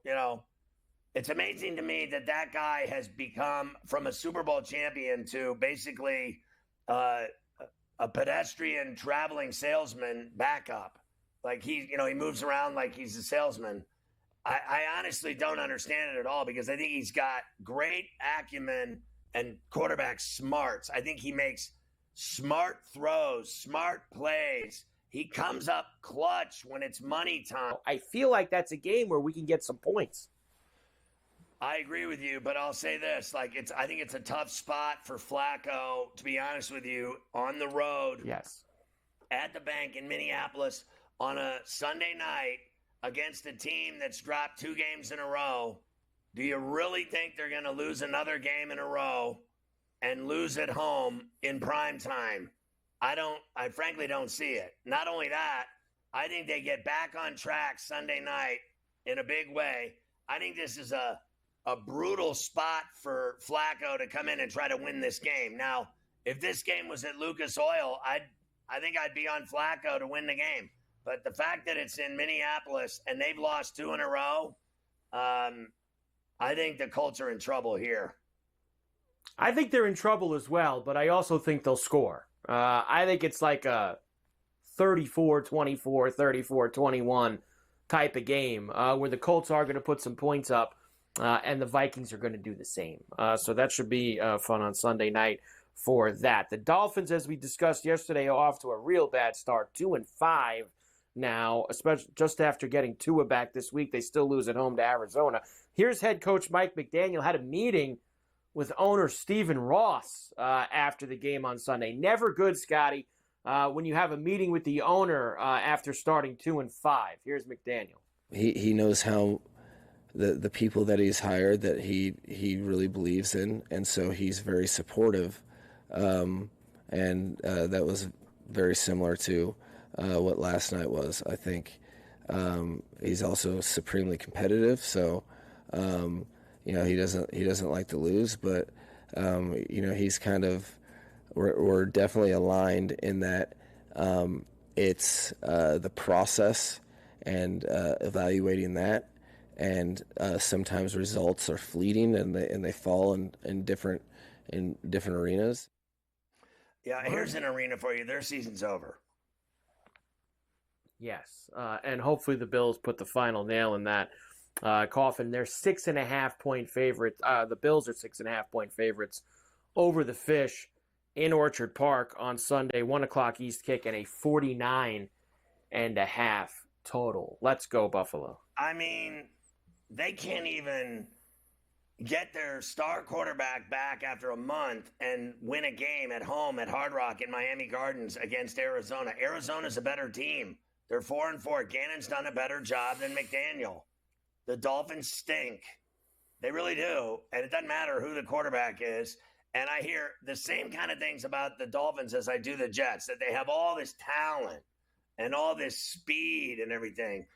it's amazing to me that guy has become from a Super Bowl champion to basically a pedestrian traveling salesman backup. Like he moves around like he's a salesman. I honestly don't understand it at all because I think he's got great acumen and quarterback smarts. I think he makes smart throws, smart plays. He comes up clutch when it's money time. I feel like that's a game where we can get some points. I agree with you, but I'll say this: I think it's a tough spot for Flacco, to be honest with you, on the road. Yes. At the bank in Minneapolis on a Sunday night against a team that's dropped 2 games in a row. Do you really think they're going to lose another game in a row and lose at home in prime time? I frankly don't see it. Not only that, I think they get back on track Sunday night in a big way. I think this is a brutal spot for Flacco to come in and try to win this game. Now, if this game was at Lucas Oil, I think I'd be on Flacco to win the game. But the fact that it's in Minneapolis and they've lost 2 in a row, I think the Colts are in trouble here. I think they're in trouble as well, but I also think they'll score. I think it's like a 34-24, 34-21 type of game where the Colts are going to put some points up and the Vikings are going to do the same. So that should be fun on Sunday night for that. The Dolphins, as we discussed yesterday, are off to a real bad start, 2-5 now, especially just after getting Tua back this week. They still lose at home to Arizona. Here's head coach Mike McDaniel had a meeting with owner Stephen Ross after the game on Sunday. Never good, Scotty, when you have a meeting with the owner after starting 2-5. Here's McDaniel. He knows how the people that he's hired that he really believes in, and so he's very supportive. And that was very similar to what last night was. I think he's also supremely competitive, so he doesn't like to lose, but he's kind of we're definitely aligned in that it's the process and evaluating that, and sometimes results are fleeting and they fall in different arenas. Yeah, here's an arena for you. Their season's over. Yes, and hopefully the Bills put the final nail in that coffin. They're 6.5-point favorites. The Bills are 6.5-point favorites over the Fish in Orchard Park on Sunday, 1:00 East kick, and a 49.5 total. Let's go, Buffalo. I mean, they can't even get their star quarterback back after a month and win a game at home at Hard Rock in Miami Gardens against Arizona. Arizona's a better team. They're 4-4. Gannon's done a better job than McDaniel. The Dolphins stink. They really do. And it doesn't matter who the quarterback is. And I hear the same kind of things about the Dolphins as I do the Jets, that they have all this talent and all this speed and everything.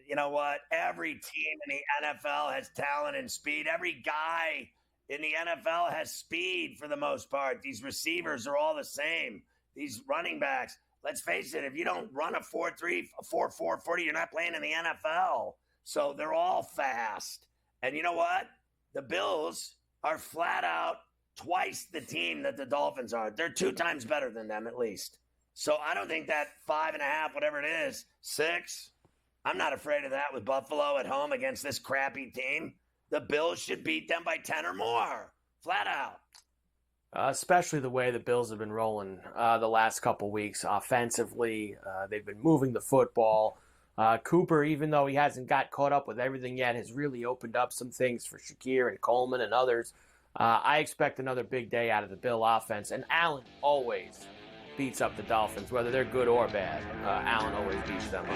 You know what? Every team in the NFL has talent and speed. Every guy in the NFL has speed for the most part. These receivers are all the same. These running backs, let's face it, if you don't run a 4.3, a 4.4 40, you're not playing in the NFL. So they're all fast. And you know what? The Bills are flat out twice the team that the Dolphins are. They're 2 times better than them at least. So I don't think that 5.5, whatever it is, 6, I'm not afraid of that with Buffalo at home against this crappy team. The Bills should beat them by 10 or more, flat out. Especially the way the Bills have been rolling the last couple weeks offensively. They've been moving the football. Cooper, even though he hasn't got caught up with everything yet, has really opened up some things for Shakir and Coleman and others. I expect another big day out of the Bill offense. And Allen always beats up the Dolphins, whether they're good or bad. Allen always beats them up.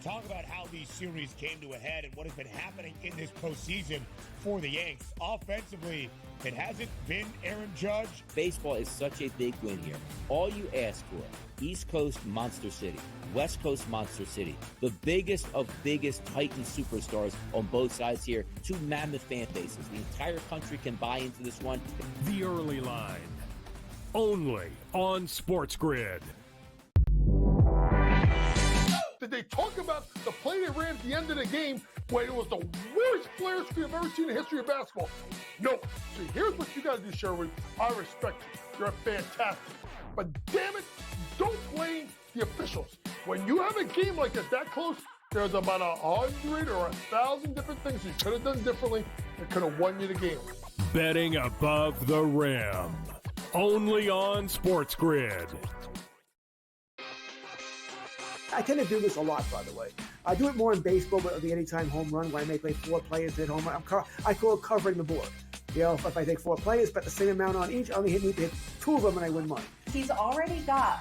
Talk about how these series came to a head and what has been happening in this postseason for the Yanks. Offensively, it hasn't been Aaron Judge. Baseball is such a big win here. All you ask for, East Coast Monster City, West Coast Monster City, the biggest of biggest Titan superstars on both sides here, 2 mammoth fan bases. The entire country can buy into this one. The Early Line, only on SportsGrid. Did they talk about the play they ran at the end of the game when it was the worst flare screen I've ever seen in the history of basketball? No. See, here's what you got to do, Sherwood. I respect you. You're fantastic. But damn it, don't blame the officials. When you have a game like that close, there's about 100 or 1,000 different things you could have done differently that could have won you the game. Betting above the rim. Only on SportsGrid. I tend to do this a lot, by the way. I do it more in baseball with the anytime home run, where I may play 4 players to hit home run. I call it covering the board. You know, if I take 4 players, bet the same amount on each, I only need to hit 2 of them and I win money. He's already got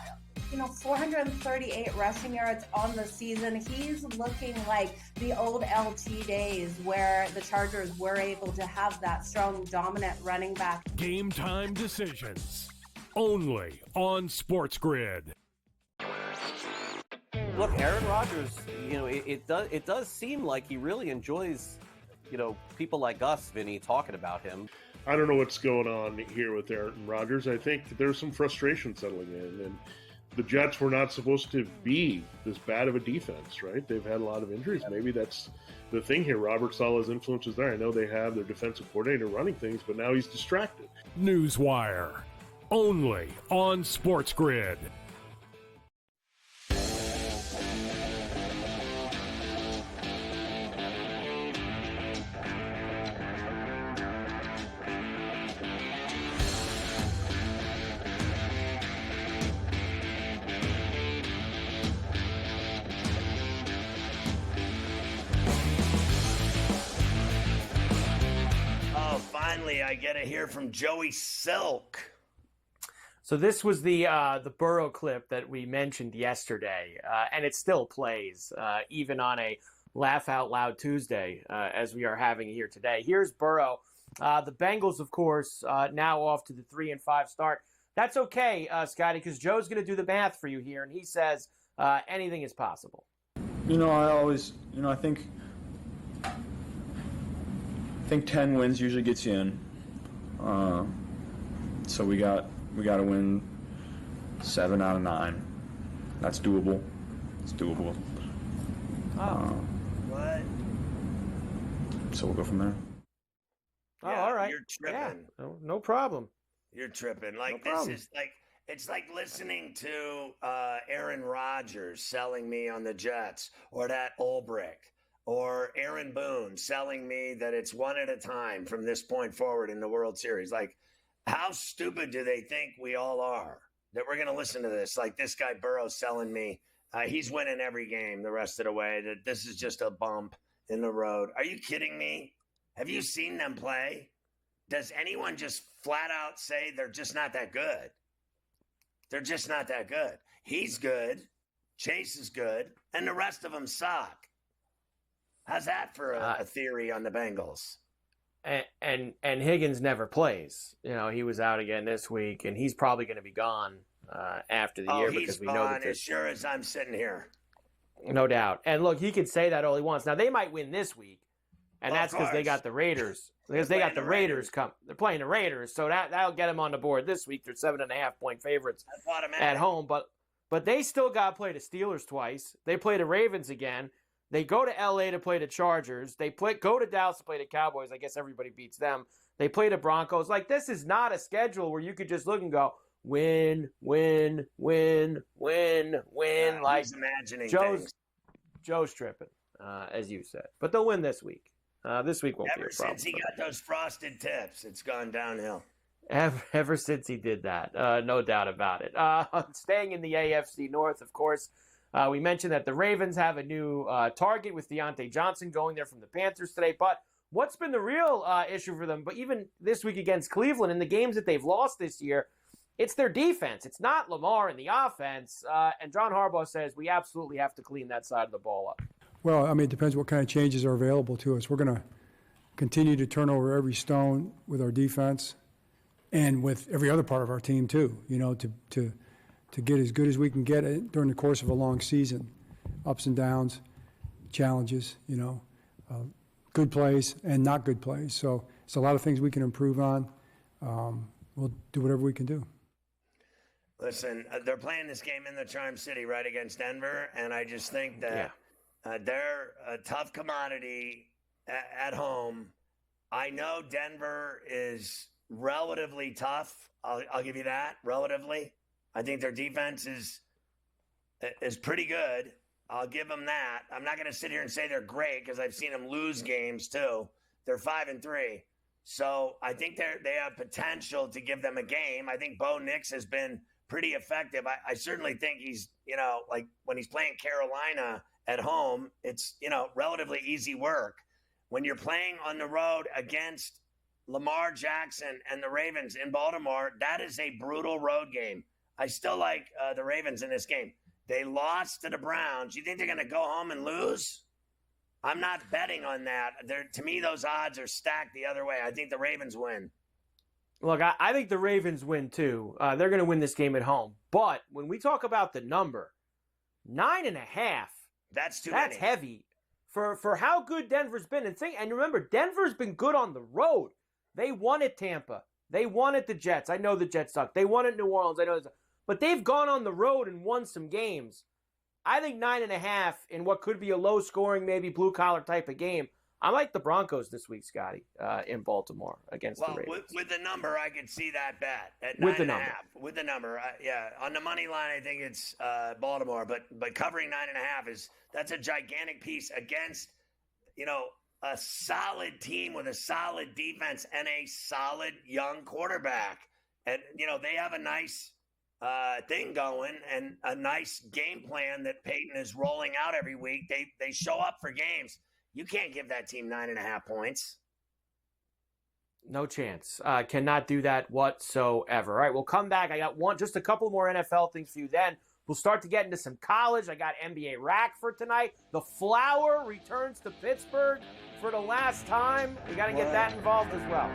438 rushing yards on the season. He's looking like the old LT days where the Chargers were able to have that strong, dominant running back. Game time decisions. Only on SportsGrid. Look, Aaron Rodgers, it does seem like he really enjoys, people like us, Vinny, talking about him. I don't know what's going on here with Aaron Rodgers. I think that there's some frustration settling in, and the Jets were not supposed to be this bad of a defense, right? They've had a lot of injuries. Maybe that's the thing here. Robert Saleh's influence is there. I know they have their defensive coordinator running things, but now he's distracted. Newswire. Only on SportsGrid. I get to hear from Joey Silk. So this was the Burrow clip that we mentioned yesterday, and it still plays, even on a Laugh Out Loud Tuesday, as we are having here today. Here's Burrow. The Bengals, of course, now off to the 3-5 start. That's okay, Scotty, because Joe's going to do the math for you here, and he says anything is possible. I think 10 wins usually gets you in. So we got to win 7 out of 9. That's doable. It's doable. What? So we'll go from there. Yeah, all right. You're tripping. Yeah, no problem. You're tripping. It's like listening to Aaron Rodgers selling me on the Jets, or that Ulbrich, or Aaron Boone selling me that it's one at a time from this point forward in the World Series. Like, how stupid do they think we all are that we're going to listen to this? Like, this guy Burrow selling me, he's winning every game the rest of the way, that this is just a bump in the road. Are you kidding me? Have you seen them play? Does anyone just flat out say they're just not that good? They're just not that good. He's good. Chase is good. And the rest of them suck. How's that for a theory on the Bengals? And Higgins never plays. He was out again this week, and he's probably going to be gone after the year, because we know that as sure as I'm sitting here. No doubt. And look, he could say that all he wants. Now, they might win this week, and that's because they got the Raiders. Because they got the Raiders come. They're playing the Raiders, so that'll get them on the board this week. They're 7.5-point favorites at home, but they still got to play the Steelers twice. They play the Ravens again. They go to L.A. to play the Chargers. They go to Dallas to play the Cowboys. I guess everybody beats them. They play the Broncos. Like, this is not a schedule where you could just look and go, win, win, win, win, win. Like, imagining Joe's tripping, as you said. But they'll win this week. This week won't be a problem. Ever since he got those frosted tips, it's gone downhill. Ever since he did that, no doubt about it. Staying in the AFC North, of course, we mentioned that the Ravens have a new target with Deontay Johnson going there from the Panthers today. But what's been the real issue for them? But even this week against Cleveland, in the games that they've lost this year, it's their defense. It's not Lamar in the offense. And John Harbaugh says we absolutely have to clean that side of the ball up. Well, it depends what kind of changes are available to us. We're going to continue to turn over every stone with our defense and with every other part of our team too, to get as good as we can get it during the course of a long season. Ups and downs, challenges, good plays and not good plays. So it's a lot of things we can improve on. We'll do whatever we can do. Listen, they're playing this game in the Charm City right against Denver, and I just think that they're a tough commodity at home. I know Denver is relatively tough. I'll give you that, relatively. I think their defense is pretty good. I'll give them that. I'm not going to sit here and say they're great because I've seen them lose games too. They're 5-3. So I think they have potential to give them a game. I think Bo Nix has been pretty effective. I certainly think he's, like when he's playing Carolina at home, it's, relatively easy work. When you're playing on the road against Lamar Jackson and the Ravens in Baltimore, that is a brutal road game. I still like the Ravens in this game. They lost to the Browns. You think they're going to go home and lose? I'm not betting on that. To me, those odds are stacked the other way. I think the Ravens win. Look, I think the Ravens win too. They're going to win this game at home. But when we talk about the number, 9.5. That's That's heavy for how good Denver's been. And remember, Denver's been good on the road. They won at Tampa. They won at the Jets. I know the Jets suck. They won at New Orleans. I know, but they've gone on the road and won some games. I think 9.5 in what could be a low-scoring, maybe blue-collar type of game. I like the Broncos this week, Scotty, in Baltimore against the Ravens. With the number, I could see that bet at 9.5. With the number, on the money line, I think it's Baltimore. But covering 9.5 that's a gigantic piece against, a solid team with a solid defense and a solid young quarterback. And they have a nice thing going and a nice game plan that Peyton is rolling out every week. They show up for games. You can't give that team 9.5 points. No chance. Cannot do that whatsoever. All right, we'll come back. I got just a couple more NFL things for you then. We'll start to get into some college. I got NBA rack for tonight. The Flower returns to Pittsburgh for the last time. We got to get that involved as well.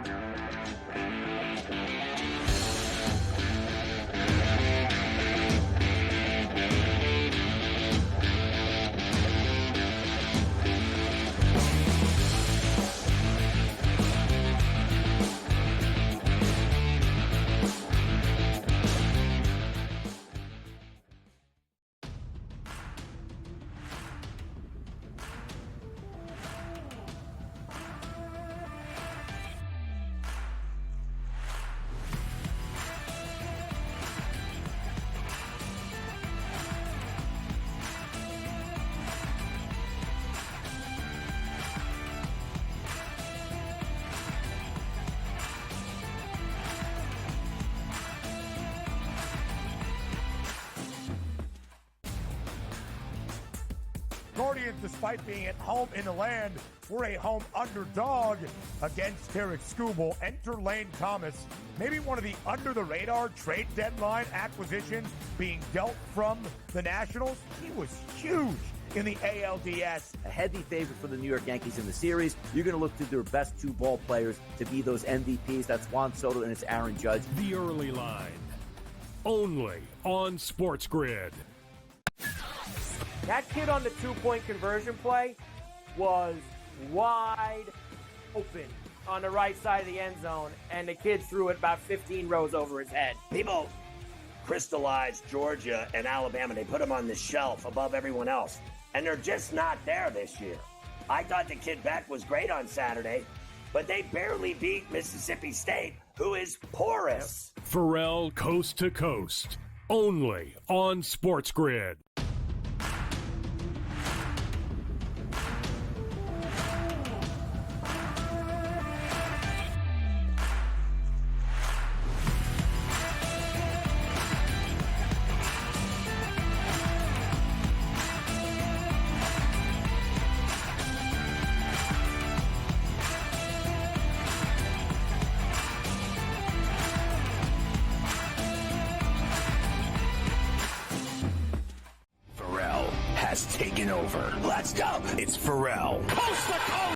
Guardians, despite being at home in the land, were a home underdog against Tarek Skubal. Enter Lane Thomas, maybe one of the under-the-radar trade deadline acquisitions being dealt from the Nationals. He was huge in the ALDS. A heavy favorite for the New York Yankees in the series. You're going to look to their best two ball players to be those MVPs. That's Juan Soto and it's Aaron Judge. The Early Line, only on SportsGrid. That kid on the two-point conversion play was wide open on the right side of the end zone, and the kid threw it about 15 rows over his head. People crystallized Georgia and Alabama. They put them on the shelf above everyone else, and they're just not there this year. I thought the kid Beck was great on Saturday, but they barely beat Mississippi State, who is porous. Ferrall Coast to Coast, only on SportsGrid. Taken over. Let's go. It's Ferrall. Coast to coast.